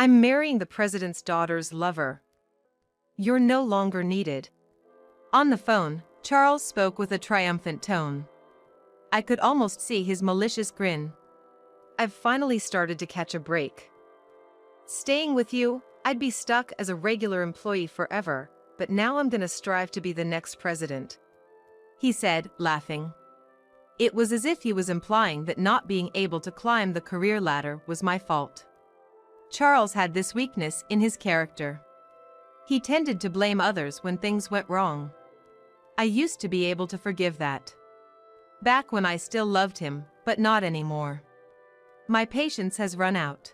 I'm marrying the president's daughter's lover. You're no longer needed. On the phone, Charles spoke with a triumphant tone. I could almost see his malicious grin. I've finally started to catch a break. Staying with you, I'd be stuck as a regular employee forever, but now I'm gonna strive to be the next president. He said, laughing. It was as if he was implying that not being able to climb the career ladder was my fault. Charles had this weakness in his character. He tended to blame others when things went wrong. I used to be able to forgive that. Back when I still loved him, but not anymore. My patience has run out.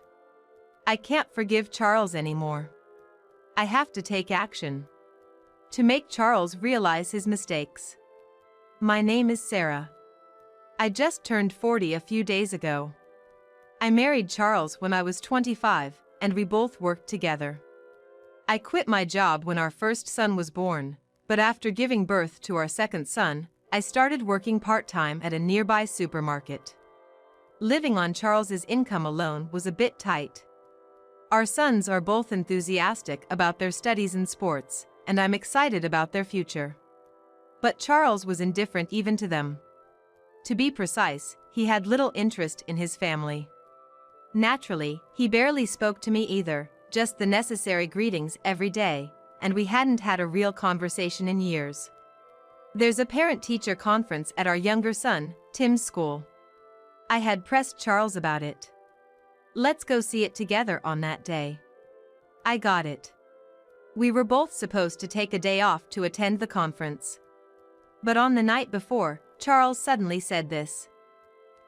I can't forgive Charles anymore. I have to take action. To make Charles realize his mistakes. My name is Sarah. I just turned 40 a few days ago. I married Charles when I was 25, and we both worked together. I quit my job when our first son was born, but after giving birth to our second son, I started working part-time at a nearby supermarket. Living on Charles's income alone was a bit tight. Our sons are both enthusiastic about their studies and sports, and I'm excited about their future. But Charles was indifferent even to them. To be precise, he had little interest in his family. Naturally, he barely spoke to me either, just the necessary greetings every day, and we hadn't had a real conversation in years. There's a parent-teacher conference at our younger son, Tim's school. I had pressed Charles about it. Let's go see it together on that day. I got it. We were both supposed to take a day off to attend the conference. But on the night before, Charles suddenly said this.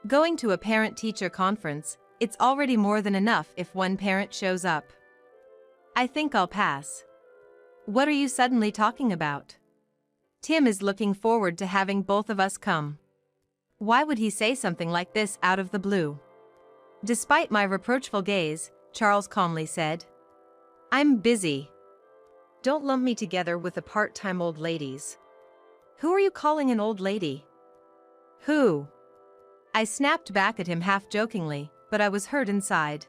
Going to a parent-teacher conference, it's already more than enough if one parent shows up. I think I'll pass. What are you suddenly talking about? Tim is looking forward to having both of us come. Why would he say something like this out of the blue? Despite my reproachful gaze, Charles calmly said, I'm busy. Don't lump me together with the part-time old ladies. Who are you calling an old lady? Who? I snapped back at him half-jokingly, but I was hurt inside.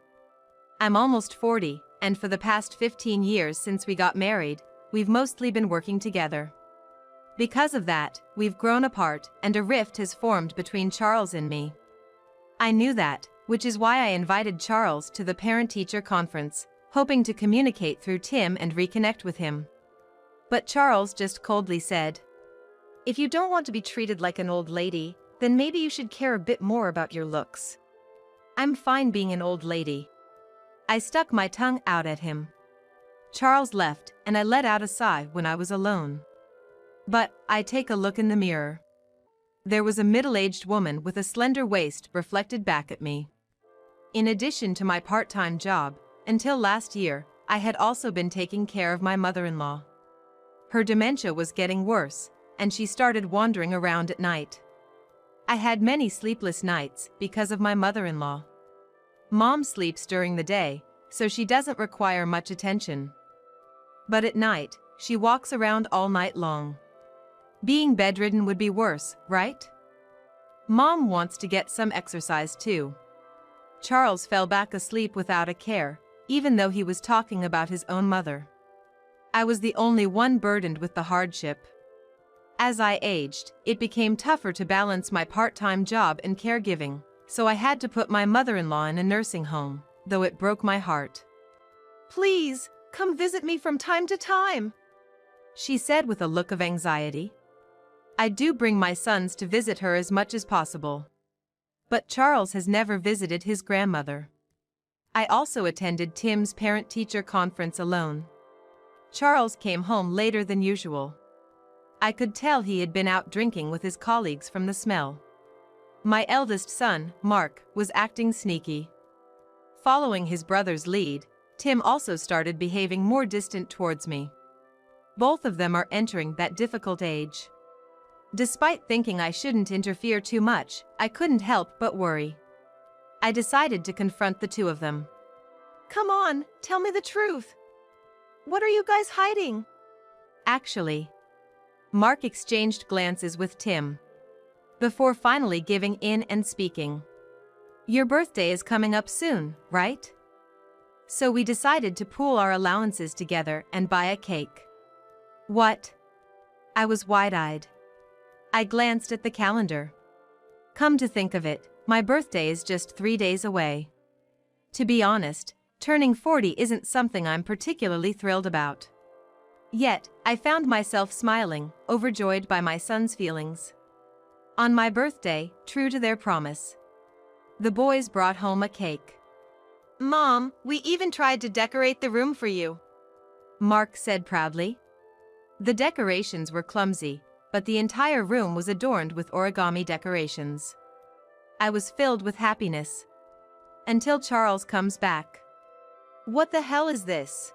I'm almost 40, and for the past 15 years since we got married, we've mostly been working together. Because of that, we've grown apart, and a rift has formed between Charles and me. I knew that, which is why I invited Charles to the parent-teacher conference, hoping to communicate through Tim and reconnect with him. But Charles just coldly said, If you don't want to be treated like an old lady, then maybe you should care a bit more about your looks. I'm fine being an old lady. I stuck my tongue out at him. Charles left, and I let out a sigh when I was alone. But I take a look in the mirror. There was a middle-aged woman with a slender waist reflected back at me. In addition to my part-time job, until last year, I had also been taking care of my mother-in-law. Her dementia was getting worse, and she started wandering around at night. I had many sleepless nights because of my mother-in-law. Mom sleeps during the day, so she doesn't require much attention. But at night, she walks around all night long. Being bedridden would be worse, right? Mom wants to get some exercise too. Charles fell back asleep without a care, even though he was talking about his own mother. I was the only one burdened with the hardship. As I aged, it became tougher to balance my part-time job and caregiving, so I had to put my mother-in-law in a nursing home, though it broke my heart. Please, come visit me from time to time, she said with a look of anxiety. I do bring my sons to visit her as much as possible. But Charles has never visited his grandmother. I also attended Tim's parent-teacher conference alone. Charles came home later than usual. I could tell he had been out drinking with his colleagues from the smell. My eldest son, Mark, was acting sneaky. Following his brother's lead, Tim also started behaving more distant towards me. Both of them are entering that difficult age. Despite thinking I shouldn't interfere too much, I couldn't help but worry. I decided to confront the two of them. Come on, tell me the truth. What are you guys hiding? Actually, Mark exchanged glances with Tim, before finally giving in and speaking. Your birthday is coming up soon, right? So we decided to pool our allowances together and buy a cake. What? I was wide-eyed. I glanced at the calendar. Come to think of it, my birthday is just 3 days away. To be honest, turning 40 isn't something I'm particularly thrilled about. Yet, I found myself smiling, overjoyed by my son's feelings. On my birthday, true to their promise, the boys brought home a cake. "Mom, we even tried to decorate the room for you," Mark said proudly. The decorations were clumsy, but the entire room was adorned with origami decorations. I was filled with happiness. Until Charles comes back. "What the hell is this?"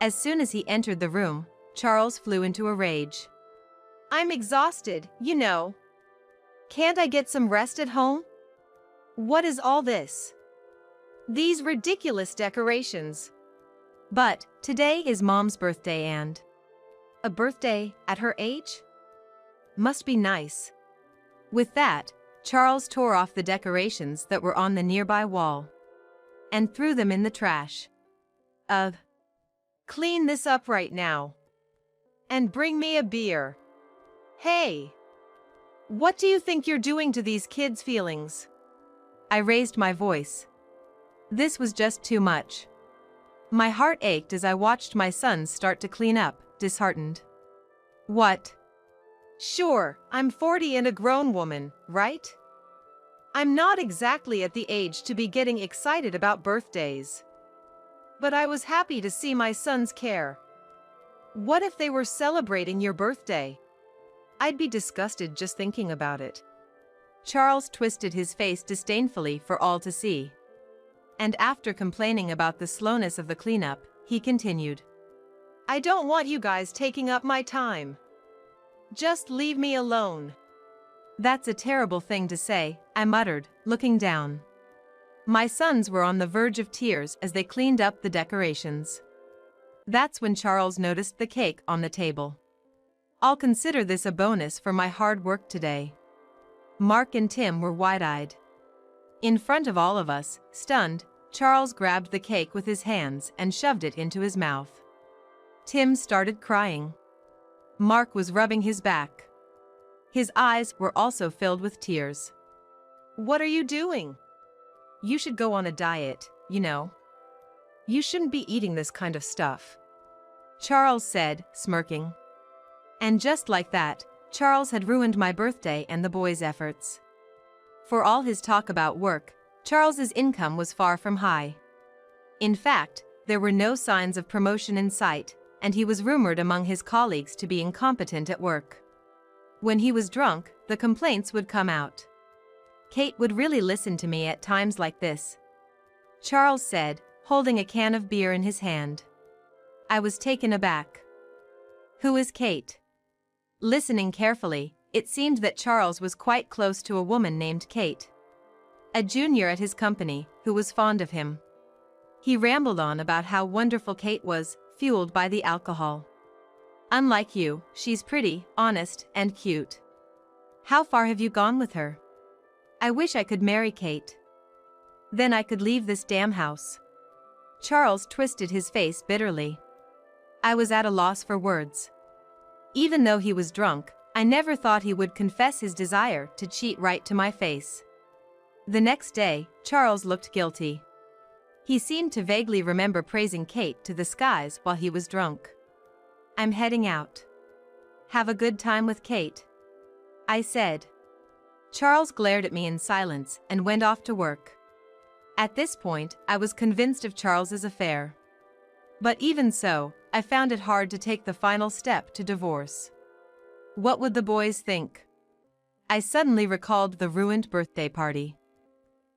As soon as he entered the room, Charles flew into a rage. "I'm exhausted, you know. Can't I get some rest at home? What is all this? These ridiculous decorations." But today is Mom's birthday and a birthday at her age? Must be nice. With that, Charles tore off the decorations that were on the nearby wall and threw them in the trash. Clean this up right now. And bring me a beer. Hey! What do you think you're doing to these kids' feelings?" I raised my voice. This was just too much. My heart ached as I watched my sons start to clean up, disheartened. "What? Sure, I'm 40 and a grown woman, right? I'm not exactly at the age to be getting excited about birthdays. But I was happy to see my sons care. What if they were celebrating your birthday? I'd be disgusted just thinking about it." Charles twisted his face disdainfully for all to see. And after complaining about the slowness of the cleanup, he continued. "I don't want you guys taking up my time. Just leave me alone." "That's a terrible thing to say," I muttered, looking down. My sons were on the verge of tears as they cleaned up the decorations. That's when Charles noticed the cake on the table. "I'll consider this a bonus for my hard work today." Mark and Tim were wide-eyed. In front of all of us, stunned, Charles grabbed the cake with his hands and shoved it into his mouth. Tim started crying. Mark was rubbing his back. His eyes were also filled with tears. "What are you doing? You should go on a diet, you know. You shouldn't be eating this kind of stuff," Charles said, smirking. And just like that, Charles had ruined my birthday and the boys' efforts. For all his talk about work, Charles's income was far from high. In fact, there were no signs of promotion in sight, and he was rumored among his colleagues to be incompetent at work. When he was drunk, the complaints would come out. "Kate would really listen to me at times like this," Charles said, holding a can of beer in his hand. I was taken aback. "Who is Kate?" Listening carefully, it seemed that Charles was quite close to a woman named Kate, a junior at his company, who was fond of him. He rambled on about how wonderful Kate was, fueled by the alcohol. "Unlike you, she's pretty, honest, and cute. How far have you gone with her? I wish I could marry Kate. Then I could leave this damn house." Charles twisted his face bitterly. I was at a loss for words. Even though he was drunk, I never thought he would confess his desire to cheat right to my face. The next day, Charles looked guilty. He seemed to vaguely remember praising Kate to the skies while he was drunk. "I'm heading out. Have a good time with Kate," I said. Charles glared at me in silence and went off to work. At this point, I was convinced of Charles's affair. But even so, I found it hard to take the final step to divorce. What would the boys think? I suddenly recalled the ruined birthday party.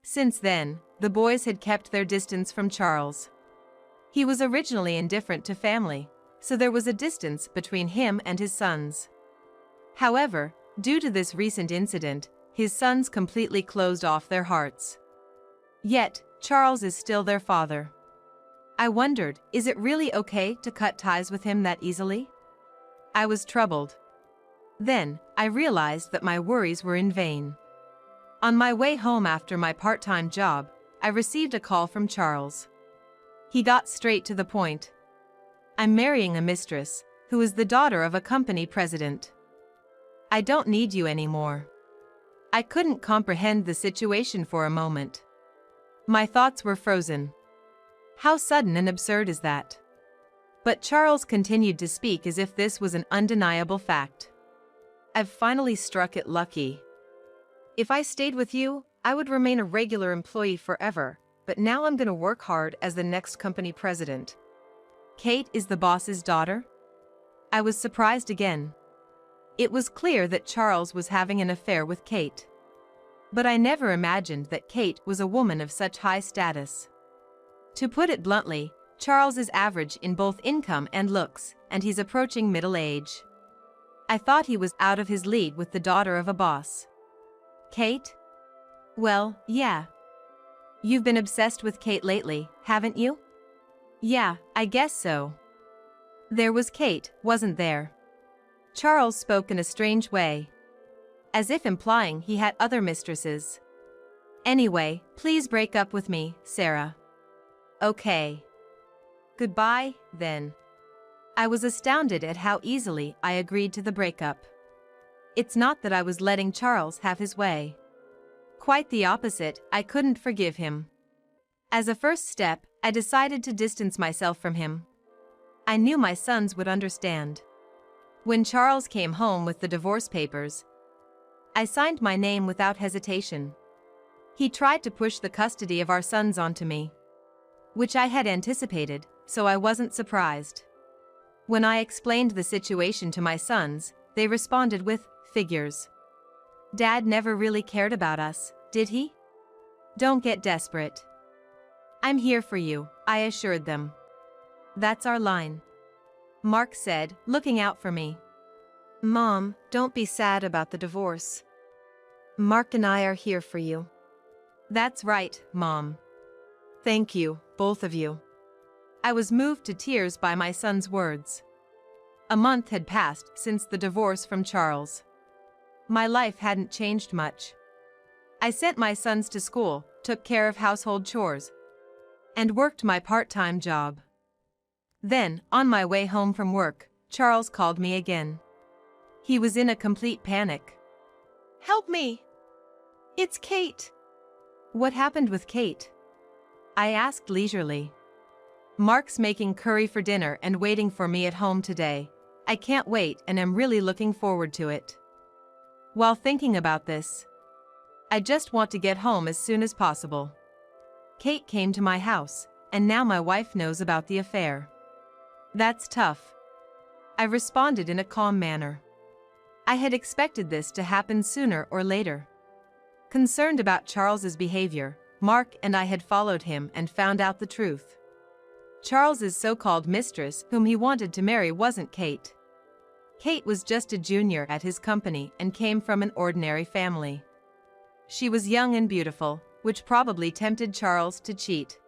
Since then, the boys had kept their distance from Charles. He was originally indifferent to family, so there was a distance between him and his sons. However, due to this recent incident, his sons completely closed off their hearts. Yet, Charles is still their father. I wondered, is it really okay to cut ties with him that easily? I was troubled. Then, I realized that my worries were in vain. On my way home after my part-time job, I received a call from Charles. He got straight to the point. I'm marrying a mistress, who is the daughter of a company president. I don't need you anymore. I couldn't comprehend the situation for a moment. My thoughts were frozen. How sudden and absurd is that? But Charles continued to speak as if this was an undeniable fact. I've finally struck it lucky. If I stayed with you, I would remain a regular employee forever, but now I'm gonna work hard as the next company president. Kate is the boss's daughter? I was surprised again. It was clear that Charles was having an affair with Kate. But I never imagined that Kate was a woman of such high status. To put it bluntly, Charles is average in both income and looks, and he's approaching middle age. I thought he was out of his league with the daughter of a boss. Kate? Well, yeah. You've been obsessed with Kate lately, haven't you? Yeah, I guess so. There was Kate, wasn't there? Charles spoke in a strange way, as if implying he had other mistresses. Anyway, please break up with me, Sarah. Okay. Goodbye, then. I was astounded at how easily I agreed to the breakup. It's not that I was letting Charles have his way. Quite the opposite, I couldn't forgive him. As a first step, I decided to distance myself from him. I knew my sons would understand. When Charles came home with the divorce papers, I signed my name without hesitation. He tried to push the custody of our sons onto me, which I had anticipated, so I wasn't surprised. When I explained the situation to my sons, they responded with figures. Dad never really cared about us, did he? Don't get desperate. I'm here for you, I assured them. That's our line. Mark said, looking out for me. Mom, don't be sad about the divorce. Mark and I are here for you. That's right, Mom. Thank you, both of you. I was moved to tears by my son's words. A month had passed since the divorce from Charles. My life hadn't changed much. I sent my sons to school, took care of household chores, and worked my part-time job. Then, on my way home from work, Charles called me again. He was in a complete panic. Help me! It's Kate! What happened with Kate? I asked leisurely. Mark's making curry for dinner and waiting for me at home today. I can't wait and am really looking forward to it. While thinking about this, I just want to get home as soon as possible. Kate came to my house, and now my wife knows about the affair. That's tough. I responded in a calm manner. I had expected this to happen sooner or later. Concerned about Charles's behavior, Mark and I had followed him and found out the truth. Charles's so-called mistress whom he wanted to marry wasn't Kate. Kate was just a junior at his company and came from an ordinary family. She was young and beautiful, which probably tempted Charles to cheat.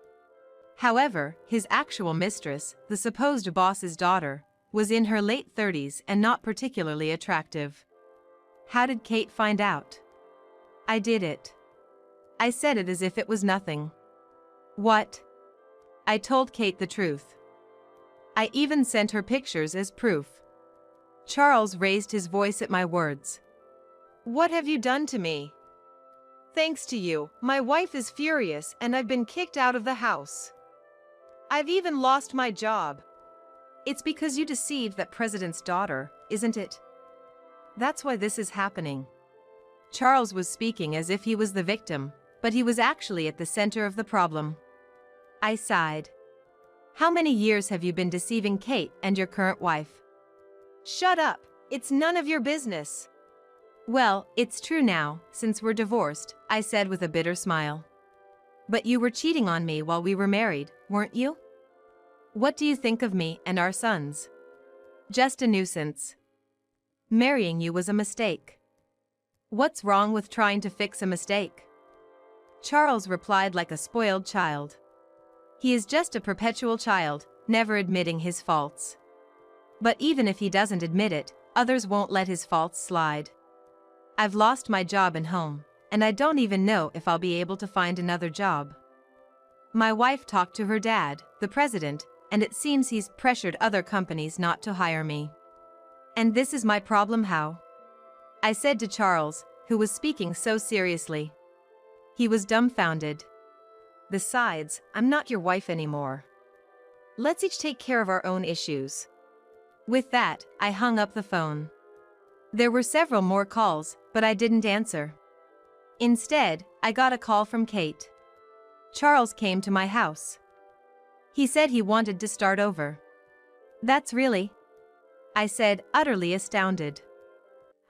However, his actual mistress, the supposed boss's daughter, was in her late 30s and not particularly attractive. How did Kate find out? I did it. I said it as if it was nothing. What? I told Kate the truth. I even sent her pictures as proof. Charles raised his voice at my words. What have you done to me? Thanks to you, my wife is furious and I've been kicked out of the house. I've even lost my job. It's because you deceived that president's daughter, isn't it? That's why this is happening. Charles was speaking as if he was the victim, but he was actually at the center of the problem. I sighed. How many years have you been deceiving Kate and your current wife? Shut up, it's none of your business. Well, it's true now, since we're divorced, I said with a bitter smile. But you were cheating on me while we were married, weren't you? What do you think of me and our sons? Just a nuisance. Marrying you was a mistake. What's wrong with trying to fix a mistake? Charles replied like a spoiled child. He is just a perpetual child, never admitting his faults. But even if he doesn't admit it, others won't let his faults slide. I've lost my job and home, and I don't even know if I'll be able to find another job. My wife talked to her dad, the president, and it seems he's pressured other companies not to hire me. And this is my problem how? I said to Charles, who was speaking so seriously. He was dumbfounded. Besides, I'm not your wife anymore. Let's each take care of our own issues. With that, I hung up the phone. There were several more calls, but I didn't answer. Instead, I got a call from Kate. Charles came to my house. He said he wanted to start over. That's really? I said, utterly astounded.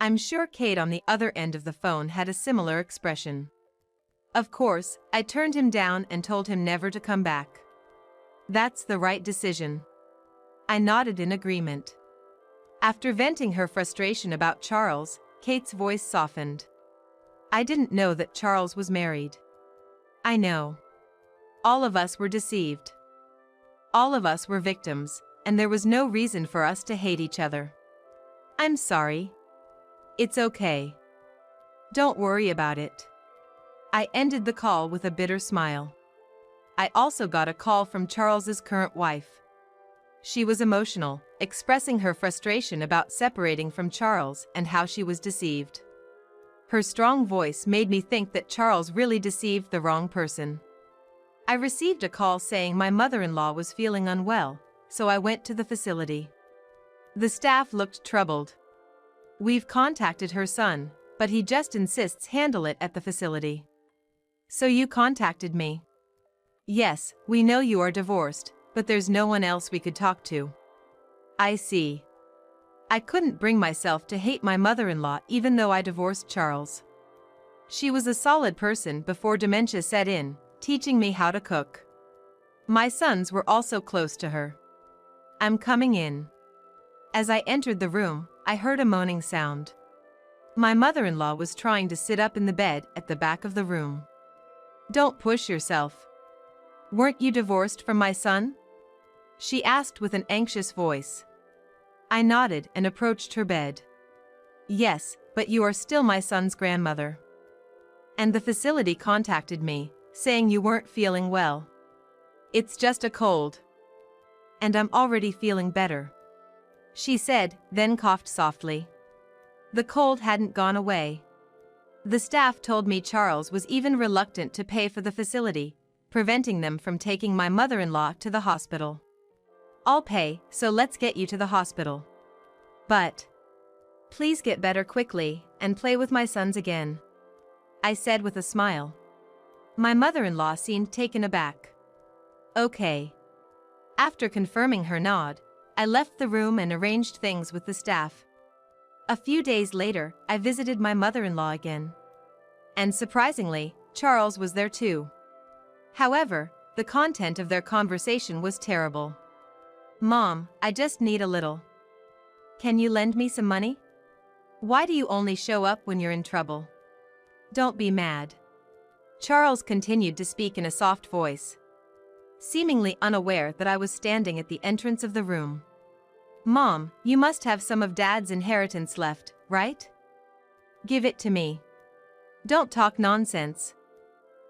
I'm sure Kate on the other end of the phone had a similar expression. Of course, I turned him down and told him never to come back. That's the right decision. I nodded in agreement. After venting her frustration about Charles, Kate's voice softened. I didn't know that Charles was married. I know. All of us were deceived. All of us were victims, and there was no reason for us to hate each other. I'm sorry. It's okay. Don't worry about it. I ended the call with a bitter smile. I also got a call from Charles's current wife. She was emotional, expressing her frustration about separating from Charles and how she was deceived. Her strong voice made me think that Charles really deceived the wrong person. I received a call saying my mother-in-law was feeling unwell, so I went to the facility. The staff looked troubled. We've contacted her son, but he just insists handle it at the facility. So you contacted me? Yes, we know you are divorced, but there's no one else we could talk to. I see. I couldn't bring myself to hate my mother-in-law even though I divorced Charles. She was a solid person before dementia set in, teaching me how to cook. My sons were also close to her. I'm coming in. As I entered the room, I heard a moaning sound. My mother-in-law was trying to sit up in the bed at the back of the room. Don't push yourself. Weren't you divorced from my son? She asked with an anxious voice. I nodded and approached her bed. Yes, but you are still my son's grandmother. And the facility contacted me, saying you weren't feeling well. It's just a cold. And I'm already feeling better. She said, then coughed softly. The cold hadn't gone away. The staff told me Charles was even reluctant to pay for the facility, preventing them from taking my mother-in-law to the hospital. I'll pay, so let's get you to the hospital. But please get better quickly and play with my sons again, I said with a smile. My mother-in-law seemed taken aback. Okay. After confirming her nod, I left the room and arranged things with the staff. A few days later, I visited my mother-in-law again. And surprisingly, Charles was there too. However, the content of their conversation was terrible. Mom, I just need a little. Can you lend me some money? Why do you only show up when you're in trouble? Don't be mad. Charles continued to speak in a soft voice, seemingly unaware that I was standing at the entrance of the room. Mom, you must have some of Dad's inheritance left, right? Give it to me. Don't talk nonsense.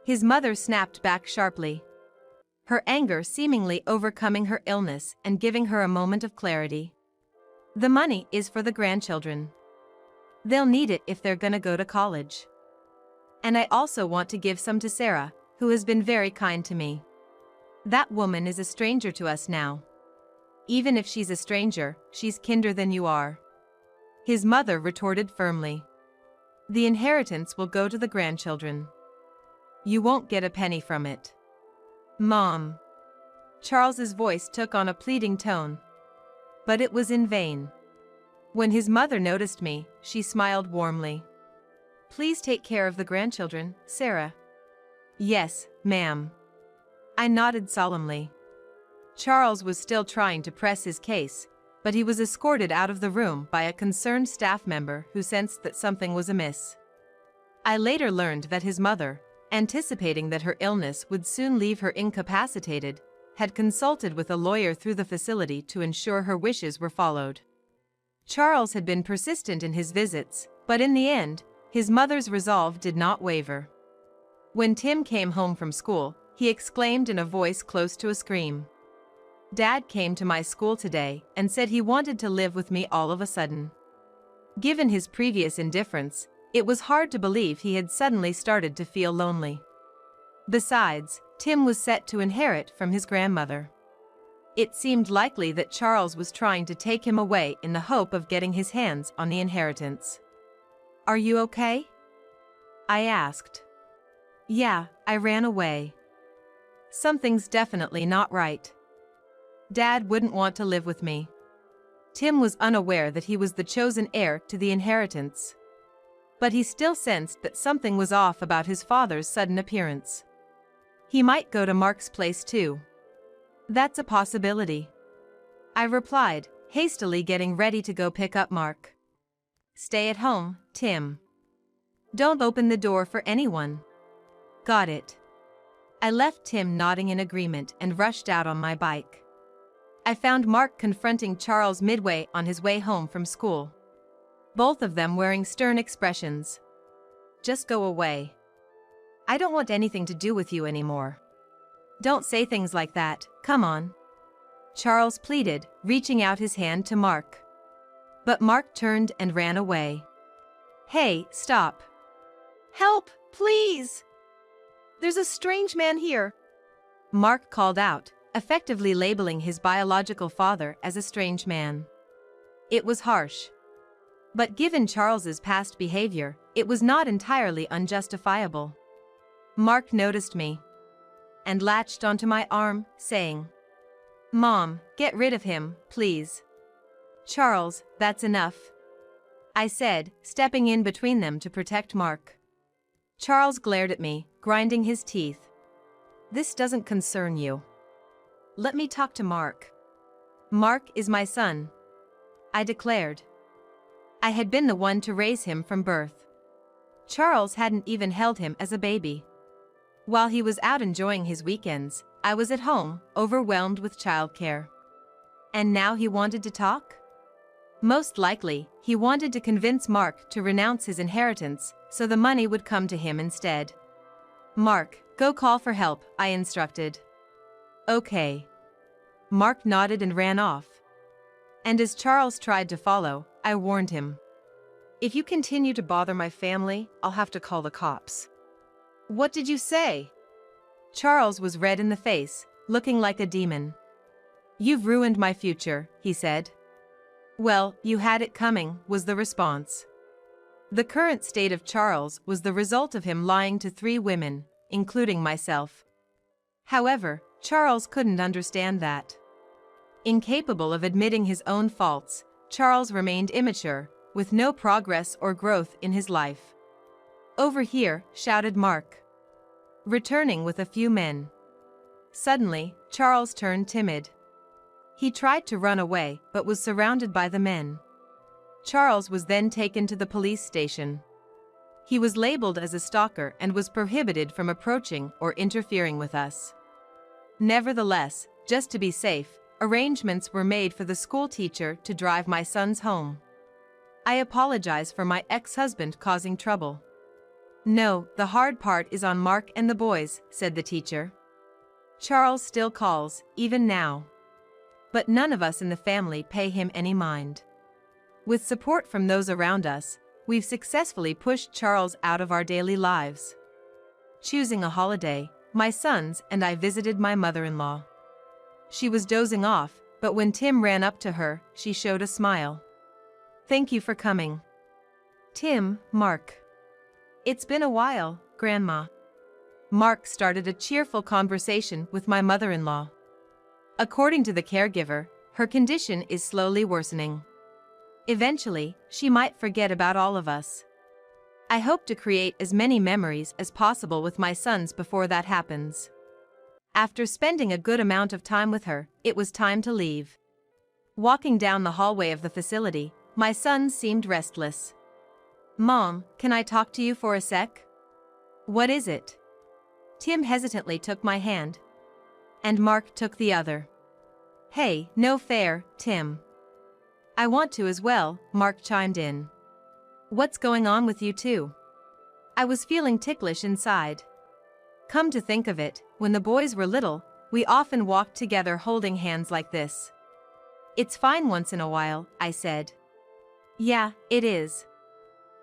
His mother snapped back sharply, her anger seemingly overcoming her illness and giving her a moment of clarity. The money is for the grandchildren. They'll need it if they're gonna go to college. And I also want to give some to Sarah, who has been very kind to me. That woman is a stranger to us now. Even if she's a stranger, she's kinder than you are. His mother retorted firmly. The inheritance will go to the grandchildren. You won't get a penny from it. Mom. Charles's voice took on a pleading tone. But it was in vain. When his mother noticed me, she smiled warmly. Please take care of the grandchildren, Sarah. Yes, ma'am. I nodded solemnly. Charles was still trying to press his case, but he was escorted out of the room by a concerned staff member who sensed that something was amiss. I later learned that his mother, anticipating that her illness would soon leave her incapacitated, had consulted with a lawyer through the facility to ensure her wishes were followed. Charles had been persistent in his visits, but in the end, his mother's resolve did not waver. When Tim came home from school, he exclaimed in a voice close to a scream. Dad came to my school today and said he wanted to live with me all of a sudden. Given his previous indifference, it was hard to believe he had suddenly started to feel lonely. Besides, Tim was set to inherit from his grandmother. It seemed likely that Charles was trying to take him away in the hope of getting his hands on the inheritance. "Are you okay?" I asked. "Yeah, I ran away. Something's definitely not right. Dad wouldn't want to live with me." Tim was unaware that he was the chosen heir to the inheritance. But he still sensed that something was off about his father's sudden appearance. He might go to Mark's place too. "That's a possibility," I replied, hastily getting ready to go pick up Mark. "Stay at home, Tim. Don't open the door for anyone." "Got it." I left Tim nodding in agreement and rushed out on my bike. I found Mark confronting Charles midway on his way home from school. Both of them wearing stern expressions. "Just go away. I don't want anything to do with you anymore." "Don't say things like that, come on," Charles pleaded, reaching out his hand to Mark. But Mark turned and ran away. "Hey, stop. Help, please. There's a strange man here," Mark called out, effectively labeling his biological father as a strange man. It was harsh. But given Charles's past behavior, it was not entirely unjustifiable. Mark noticed me and latched onto my arm, saying, "Mom, get rid of him, please." "Charles, that's enough," I said, stepping in between them to protect Mark. Charles glared at me, grinding his teeth. "This doesn't concern you. Let me talk to Mark." "Mark is my son," I declared. I had been the one to raise him from birth. Charles hadn't even held him as a baby. While he was out enjoying his weekends, I was at home, overwhelmed with childcare. And now he wanted to talk? Most likely, he wanted to convince Mark to renounce his inheritance, so the money would come to him instead. "Mark, go call for help," I instructed. "Okay." Mark nodded and ran off. And as Charles tried to follow, I warned him. "If you continue to bother my family, I'll have to call the cops." "What did you say?" Charles was red in the face, looking like a demon. "You've ruined my future," he said. "Well, you had it coming," was the response. The current state of Charles was the result of him lying to 3 women, including myself. However, Charles couldn't understand that. Incapable of admitting his own faults, Charles remained immature, with no progress or growth in his life. "Over here," shouted Mark, returning with a few men. Suddenly, Charles turned timid. He tried to run away but was surrounded by the men. Charles was then taken to the police station. He was labeled as a stalker and was prohibited from approaching or interfering with us. Nevertheless, just to be safe, arrangements were made for the school teacher to drive my sons home. I apologize for my ex-husband causing trouble. "No, the hard part is on Mark and the boys," said the teacher. "Charles still calls, even now. But none of us in the family pay him any mind. With support from those around us, we've successfully pushed Charles out of our daily lives." Choosing a holiday, my sons and I visited my mother-in-law. She was dozing off, but when Tim ran up to her, she showed a smile. "Thank you for coming." "Tim, Mark. It's been a while, Grandma." Mark started a cheerful conversation with my mother-in-law. According to the caregiver, her condition is slowly worsening. Eventually, she might forget about all of us. I hope to create as many memories as possible with my sons before that happens. After spending a good amount of time with her, it was time to leave. Walking down the hallway of the facility, my sons seemed restless. "Mom, can I talk to you for a sec?" "What is it?" Tim hesitantly took my hand, and Mark took the other. "Hey, no fair, Tim." "I want to as well," Mark chimed in. "What's going on with you two?" I was feeling ticklish inside. Come to think of it, when the boys were little, we often walked together holding hands like this. It's fine once in a while, I said. Yeah, it is.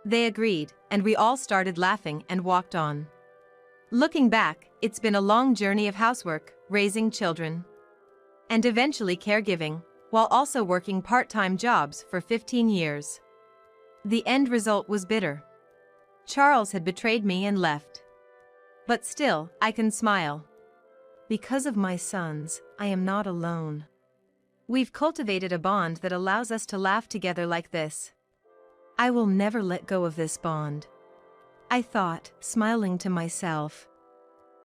They agreed, and we all started laughing and walked on. Looking back, it's been a long journey of housework, raising children, and eventually caregiving, while also working part-time jobs for 15 years. The end result was bitter. Charles had betrayed me and left. But still, I can smile. Because of my sons, I am not alone. We've cultivated a bond that allows us to laugh together like this. I will never let go of this bond. I thought, smiling to myself.